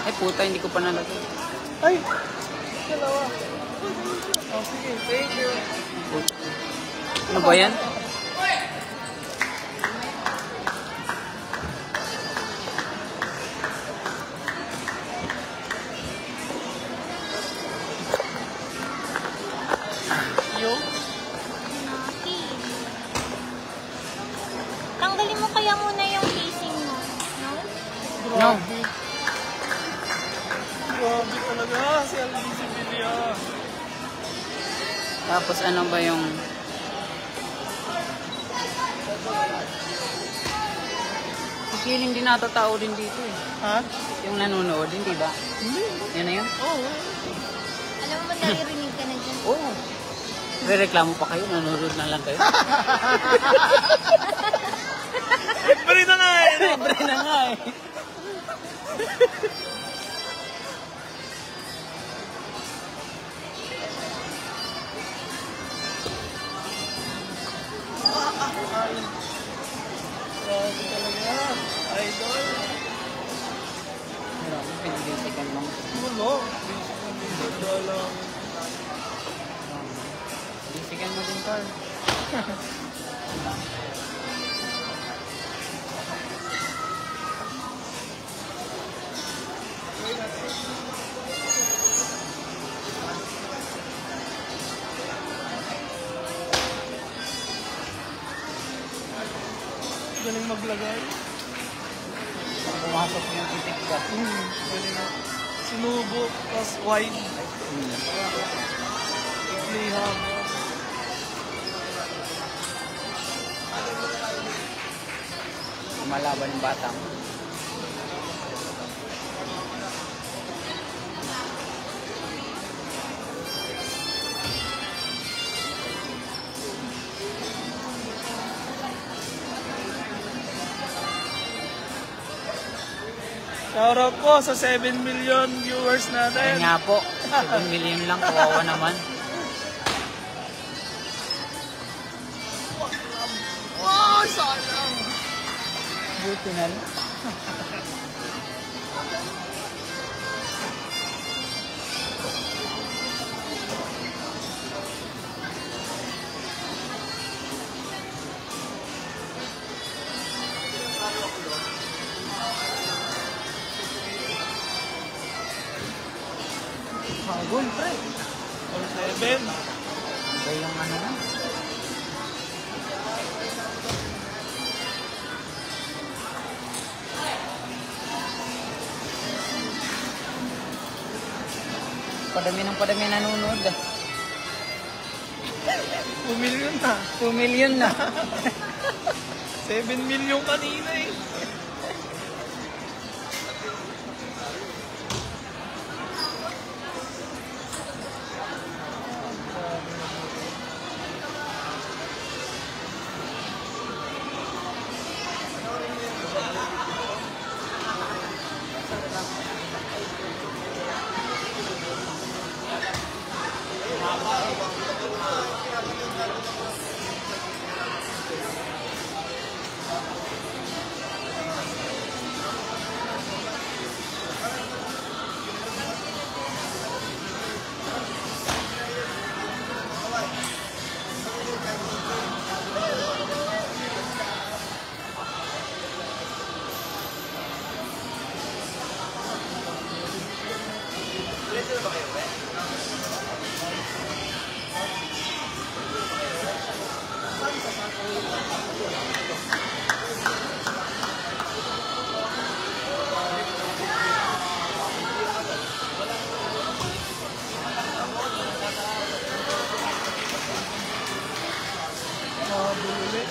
Ay puta, hindi ko pa nalagay. Ay! Dalawa. Oh, sige. Thank you. Ano ba yan? Yo? Tanggalin mo kaya muna yung casing mo, no? No. Grabe talaga si Alvin Villa. Tapos ano ba yung... Feeling din natatao din dito eh. Ha? Yung nanonood, hindi ba? Hindi. Yan na yun? Oo. Alam mo, naririnig ka na dyan. Oo. Re-reklamo pa kayo, nanonood na lang kayo. Libre na nga eh. Libre na nga eh. Grabe talaga. Idol. Pinag-isikan lang. Wala. Basic na lang. Bisikan mo din, Carl. Galing maglagay. Pumasok yung titik ka. Galing na. Sinubo, plus wine. Ikliham. Malaban yung batang. Shoutout po sa 7 million viewers Kaya natin. nga po, 7 million lang, kawawa naman. Wow, sayang. Buti na lang. Hagol, pre. Or 7. Iba yung ano na. Padami nanonood. 2 million na. 2 million na. 7 million kanina eh. Bumili.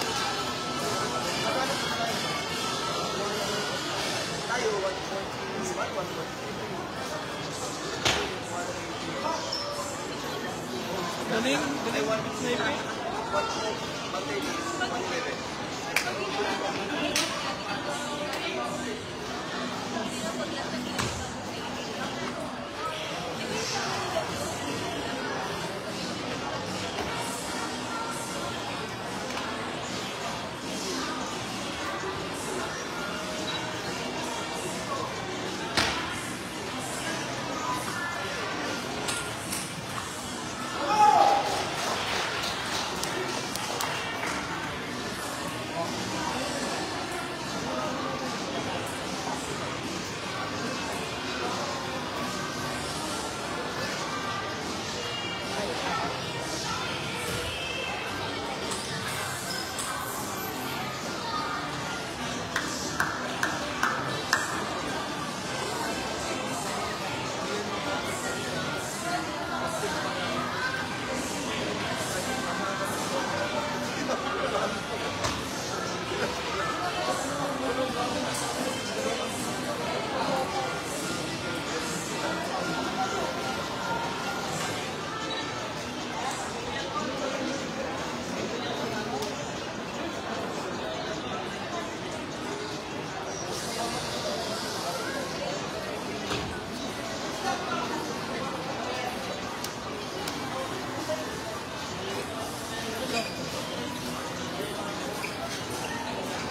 Galing, galing. Sniper.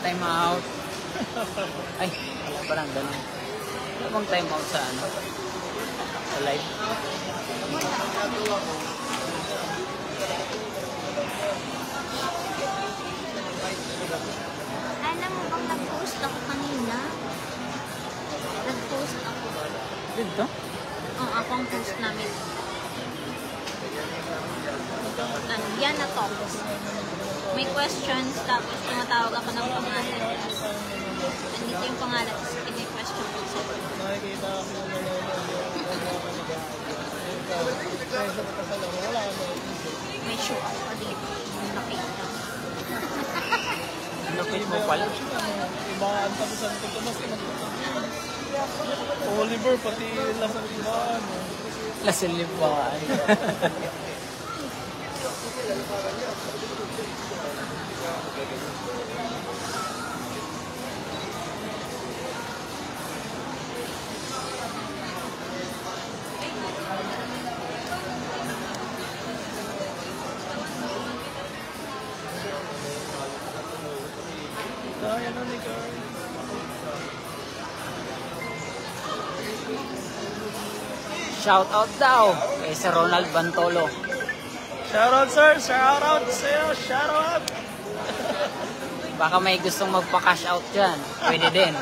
time out. Ay, wala pa lang ganun. Wala bang time out sa ano? Sa live? Alam mo bang nag-post ako kanina? Nag-post ako. Dito? Oo, ako ang post namin. Ano, yan na talks. May questions, tapos tumatawag ako ng pangalan. Andito yung pangalan, tapos may question ko sa Nakikita ako yung wala ka may show up pa dito. Yung nakita. Lupit mo pala. Iba ang tapusan ko ito mas Oliver, pati lasang iba, ano. Lasing libuan. Kaya na ni Carl. Shout out daw kay Sir Ronald Bantolo. Shoutout sir, shoutout sa'yo, shoutout. Baka may gustong magpa-cash out dyan. Pwede din.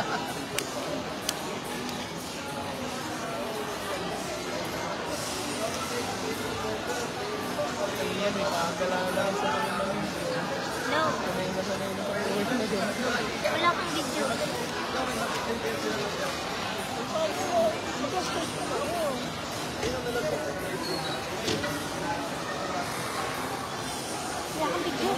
Ayan, may pagkalalaan sa kanya. No, Sanay na pag-uwi na doon. wala kang video. Wala kang video.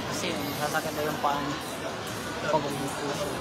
Kasi sasakit na yung paan. Pag umupo siya.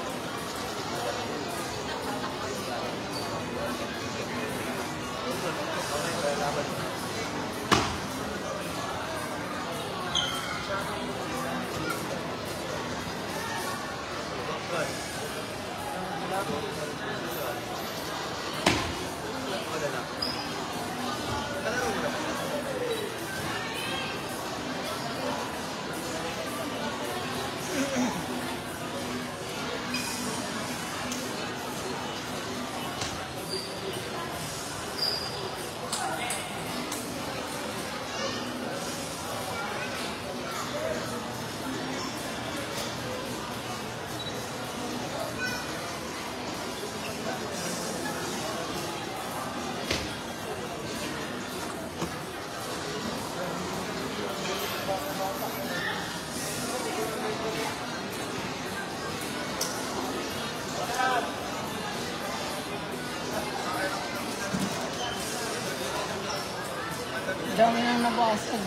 Dami nang nabasag.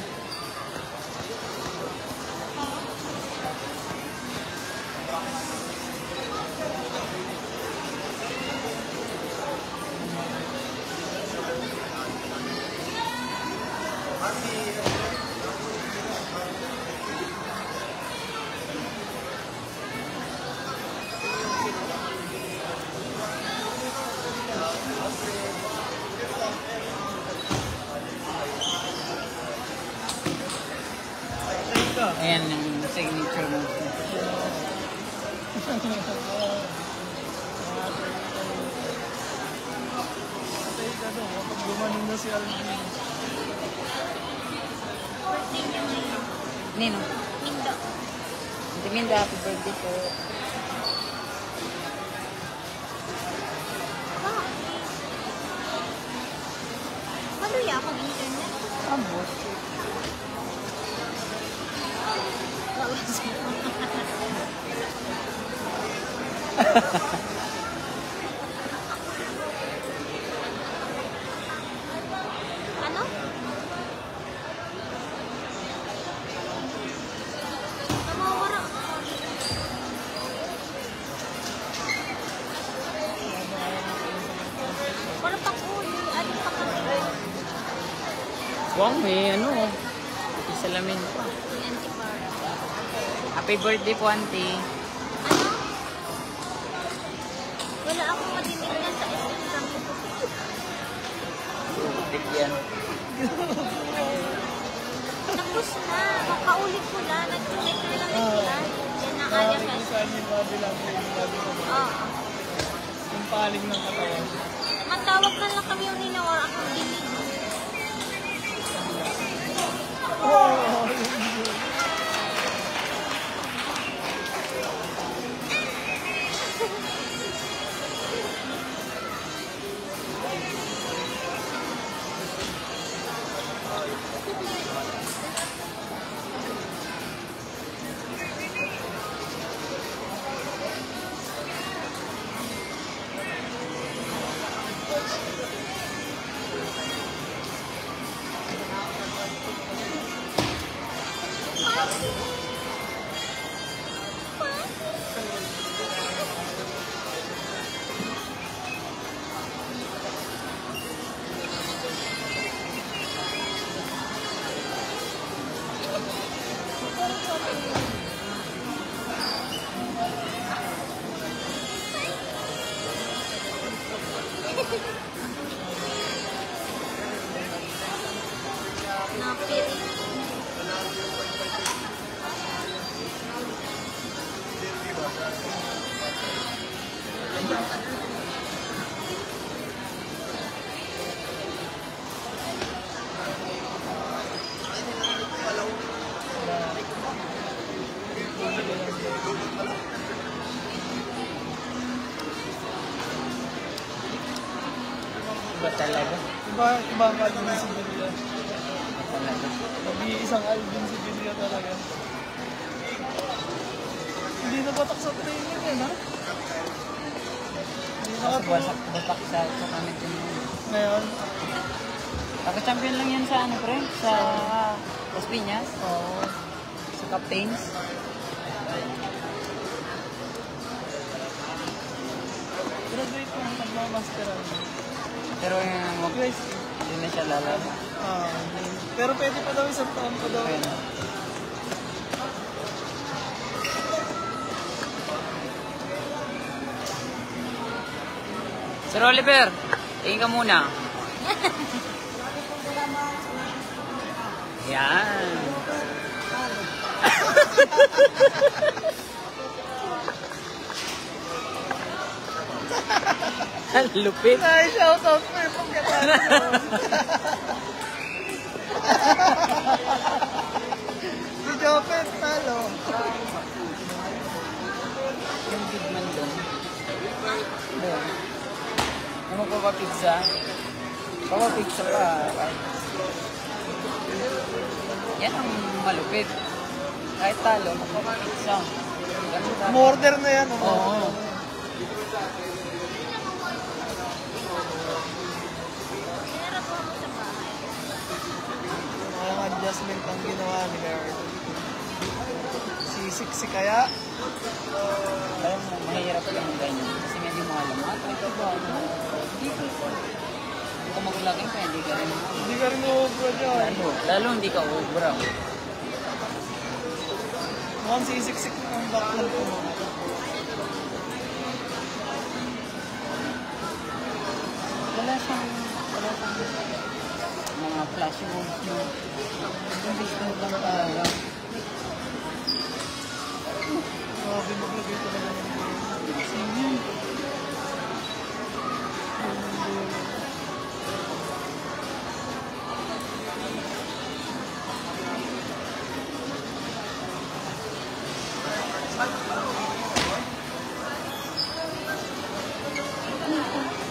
Ayan yung signature mo. Kapag gumanon na si Alvin. Birthday niya ngayon. Nino? Mindo. Hindi Minda, happy birthday po. Bakit? Maluya akong internet. Ambos. Ano? Tumawara. Wala pang ulo. Ano pa ka? Wow, may ano. May salamin pa. May antipara. Happy birthday po, auntie. Ano? Wala akong matinignan sa SM kami. Tip yan. Tapos na. Makaulit ko na. Nag-connect na lang yung plan. Yan na kaya fest. Saan yung body lang, yung body ko. Oo. Yung paling ng katawan. Matawag na lang kami yung ninawar akong dinig. Oh, Napit. Iba talaga. iba ang Alvin si Bilya. Iba talaga. Mag-iisang Alvin si Bilya talaga. Hindi na batak sa training yan, ha? Hindi Kasi nakatulog. basak sa kami din. Ngayon, Naka-champion lang yan sa ano, pre? Sa Las Piñas. oo. Sa Captains. Graduate ko, nagmamasteral. Pero yung Guys, hindi na siya lalaban. pero pwede pa daw, isang taon pa daw. Ayun. Sir Oliver, tingin ka muna. Yan. Ang lupit. Ay, shoutout mo yung pagkatapos. Si Jopet, talo. Yung big man doon. Doon. Yung magpapapizza. Papapizza pa. Yan ang malupit. Kahit talo, magpapapizza. Ganun ka. Morder na yan. Oo. Sinarap ko ako sa bahay. Ang adjustment ang ginawa ni Lord. Sisik si kaya. Alam mo, mahirap yung ganyan. Kasi nga di mo alam. Ito ba? Hindi ko. Kung maglagay ka, hindi ka rin. Hindi ka rin ubra dyan. Lalo hindi ka ubra. Mukhang sisiksik ang backlog ko. Wala siyang mga flash moves nyo. Yung business lang talaga. Grabe, maglagay talaga ng game.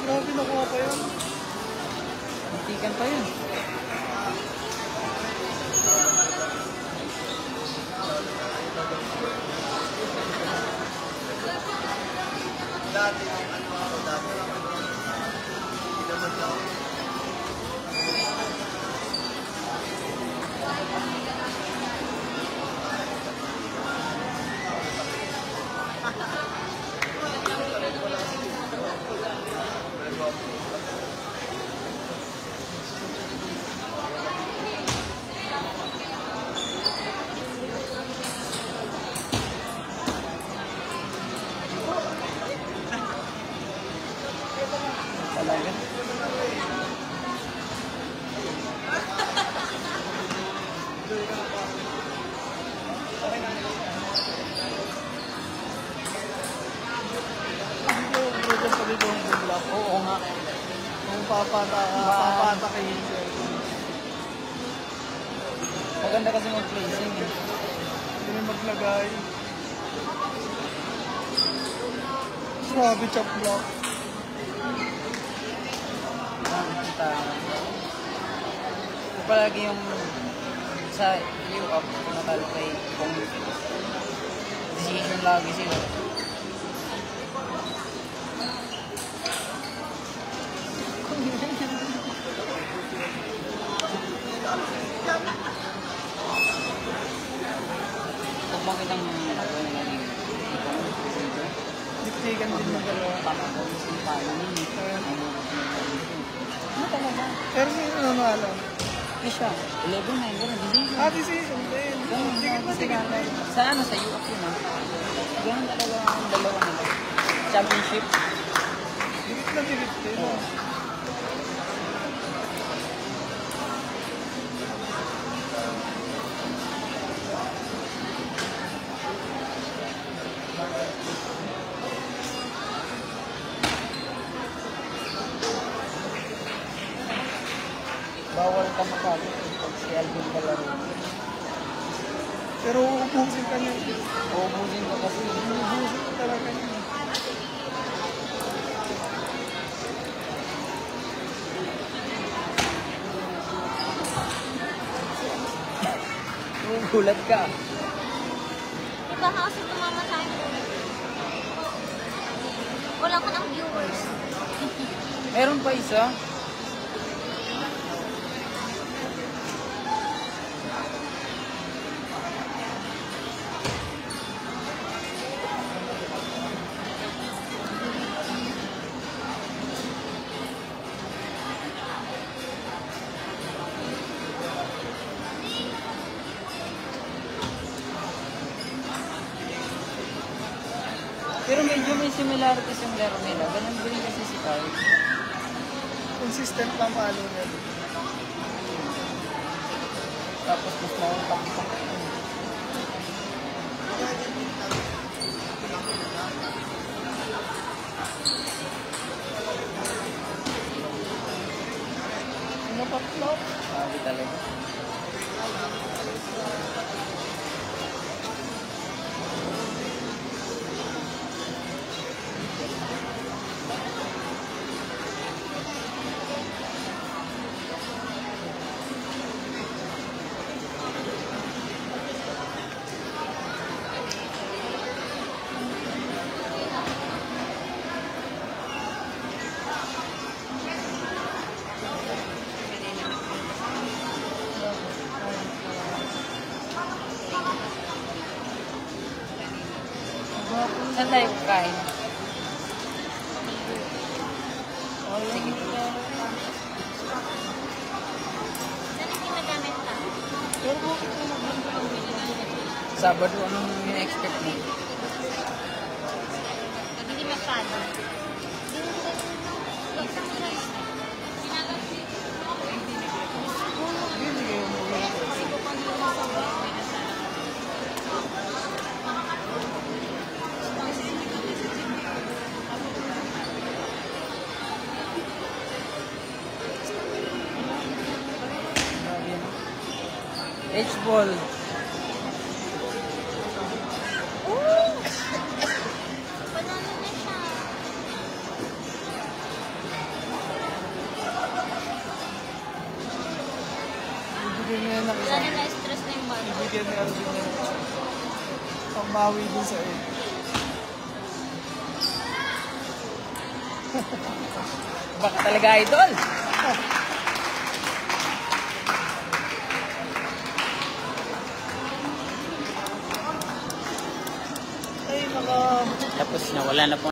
Grabe, nakuha pa yun. Muntikan pa yun. Kung papatakin siya. Maganda kasi mag-placing eh. Hindi na maglagay. Grabe, chop block. Kita. Palagi yung sa U-up, natalo kay Kung decision lagi sila. Kung makitang nagawin na rin Diktikan din ng dalawa. tama ko yung simpalo nun eh. Ano talaga? Pero sino nanalo? Eh siya, 11-9, gano'n, decision. Decision din. Ganun, Dikit na dikit na. Sa ano, sa UAP yun ah. Ganun talaga ang dalawa nila. Championship. Dikit na dikit din. Oo. Bawal ka makapit pag si Alvin kalaro. Pero uubusin ka niya. Uubusin ka kasi. Uubusin ka talaga niya. Gulat ka. Diba kasi tumamatay mo? Wala ko ng viewers. Meron pa isa. Pero medyo may similarities yung laro nila. Ganun din kasi si Carl. Consistent lang palo niya. Tapos mas mautang pa. Napaklop. Sabi talaga. Saan tayo kakain? Sige. Saan yung ginagamit ka? Pero bakit mo nagbanda ang Sabado, anong in-expect mo? Hindi masyado. bibigay mo yung H-ball. Banana na siya. bibigyan niya ng Wala isa. na na-stress na yung bata. Bibigyan niya rin ng isa. Pambawi din sa iyo. Baka talaga idol. Ay, naka... Tapos na, wala na po.